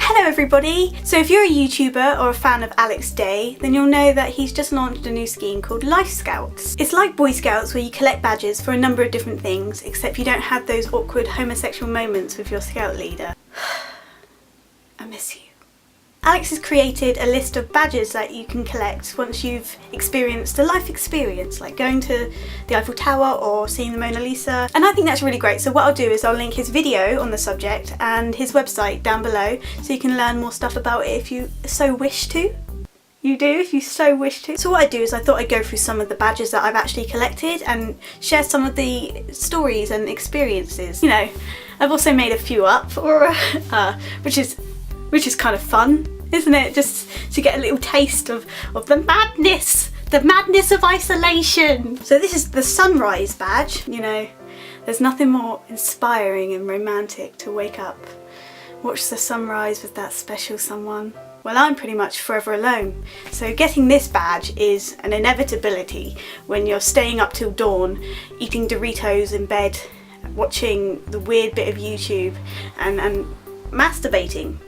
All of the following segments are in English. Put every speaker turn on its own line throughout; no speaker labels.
Hello everybody! So if you're a YouTuber or a fan of Alex Day, then you'll know that he's just launched a new scheme called LifeScouts. It's like Boy Scouts where you collect badges for a number of different things, except you don't have those awkward homosexual moments with your scout leader. I miss you. Alex has created a list of badges that you can collect once you've experienced a life experience, like going to the Eiffel Tower or seeing the Mona Lisa, and I think that's really great. So what I'll do is I'll link his video on the subject and his website down below so you can learn more stuff about it if you so wish to. You do if you so wish to. So what I do is I thought I'd go through some of the badges that I've actually collected and share some of the stories and experiences. You know, I've also made a few up, which is kind of fun, isn't it? Just to get a little taste of the madness of isolation. So this is the sunrise badge. You know, there's nothing more inspiring and romantic to wake up, watch the sunrise with that special someone. Well, I'm pretty much forever alone, so getting this badge is an inevitability when you're staying up till dawn, eating Doritos in bed, watching the weird bit of YouTube and masturbating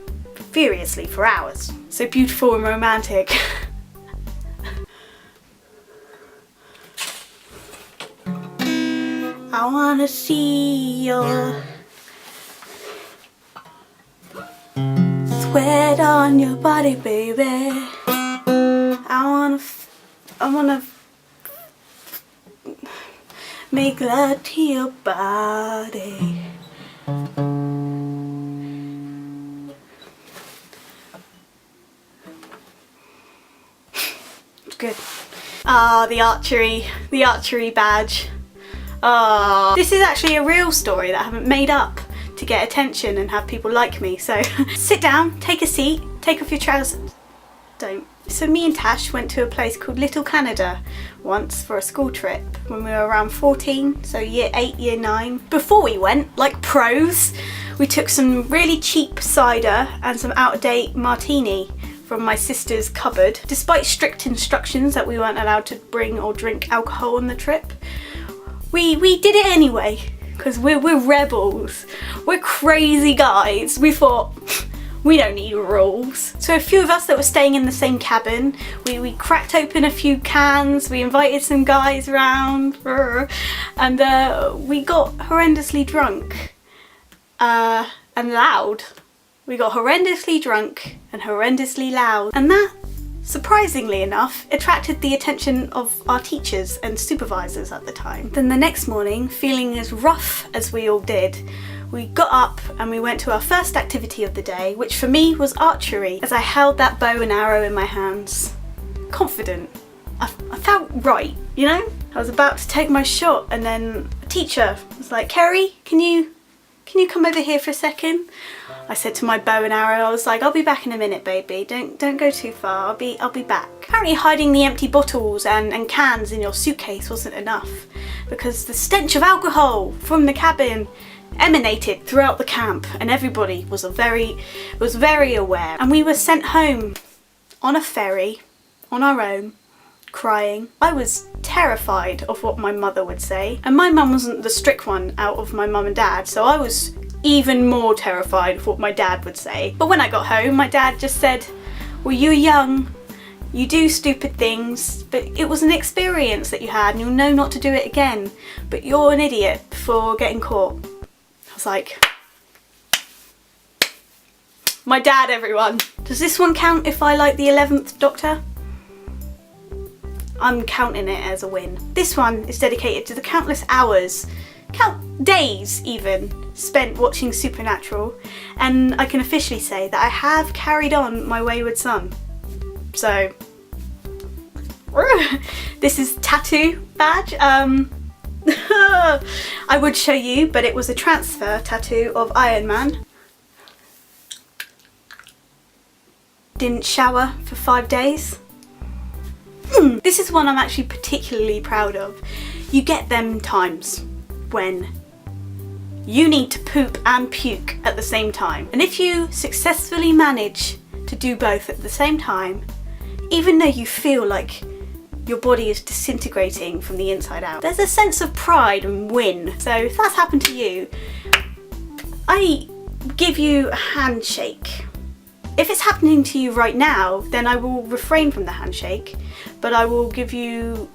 furiously for hours. So beautiful and romantic. I wanna see your sweat on your body, baby. I wanna make love to your body. Good. Ah, the archery badge. Ah, this is actually a real story that I haven't made up to get attention and have people like me. So sit down, take a seat, take off your trousers. Don't. So me and Tash went to a place called Little Canada once for a school trip when we were around 14, so year 8, year 9. Before we went, like pros, we took some really cheap cider and some out-of-date martini from my sister's cupboard. Despite strict instructions that we weren't allowed to bring or drink alcohol on the trip, we did it anyway, because we're rebels. We're crazy guys. We thought, we don't need rules. So a few of us that were staying in the same cabin, we cracked open a few cans, we invited some guys around, and we got horrendously drunk and loud. We got horrendously drunk and horrendously loud, and that, surprisingly enough, attracted the attention of our teachers and supervisors at the time. Then the next morning, feeling as rough as we all did, we got up and we went to our first activity of the day, which for me was archery, as I held that bow and arrow in my hands. Confident. I felt right, you know? I was about to take my shot and then a teacher was like, "Kerry, can you come over here for a second?" I said to my bow and arrow, I was like, "I'll be back in a minute, baby. Don't go too far. I'll be back." Apparently hiding the empty bottles and cans in your suitcase wasn't enough, because the stench of alcohol from the cabin emanated throughout the camp, and everybody was very aware. And we were sent home on a ferry on our own, crying. I was terrified of what my mother would say, and my mum wasn't the strict one out of my mum and dad, so I was even more terrified of what my dad would say. But when I got home, my dad just said, "Well, you're young, you do stupid things, but it was an experience that you had and you'll know not to do it again, but you're an idiot for getting caught." I was like, my dad, everyone. Does this one count if I like the 11th Doctor? I'm counting it as a win. This one is dedicated to the countless hours, days even, spent watching Supernatural, and I can officially say that I have carried on my wayward son. So, this is tattoo badge. I would show you, but it was a transfer tattoo of Iron Man. Didn't shower for 5 days. This is one I'm actually particularly proud of. You get them times when you need to poop and puke at the same time. And if you successfully manage to do both at the same time, even though you feel like your body is disintegrating from the inside out, there's a sense of pride and win. So if that's happened to you, I give you a handshake If it's happening to you right now, then I will refrain from the handshake, but I will give you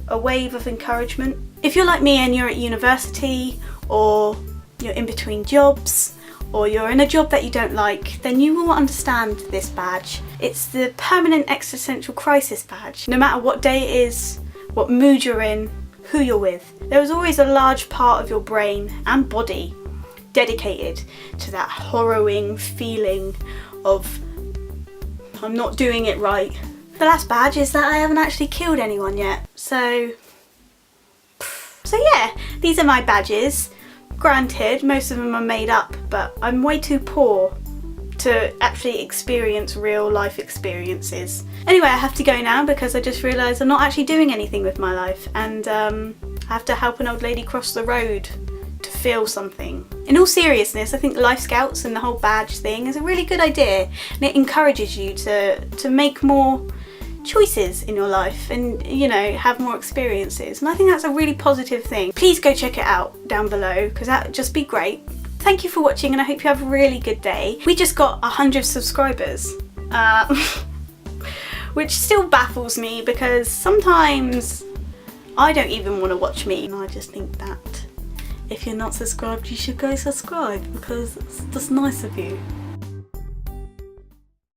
a wave of encouragement. If you're like me and you're at university, or you're in between jobs, or you're in a job that you don't like, then you will understand this badge. It's the permanent existential crisis badge. No matter what day it is, what mood you're in, who you're with, there is always a large part of your brain and body dedicated to that harrowing feeling of I'm not doing it right. The last badge is that I haven't actually killed anyone yet. So yeah, these are my badges. Granted, most of them are made up, but I'm way too poor to actually experience real life experiences. Anyway, I have to go now because I just realised I'm not actually doing anything with my life, and I have to help an old lady cross the road to feel something. In all seriousness, I think LifeScouts and the whole badge thing is a really good idea, and it encourages you to make more choices in your life and, you know, have more experiences, and I think that's a really positive thing. Please go check it out down below because that would just be great. Thank you for watching, and I hope you have a really good day. We just got 100 subscribers, which still baffles me because sometimes I don't even want to watch me, and I just think that if you're not subscribed, you should go subscribe because it's just nice of you.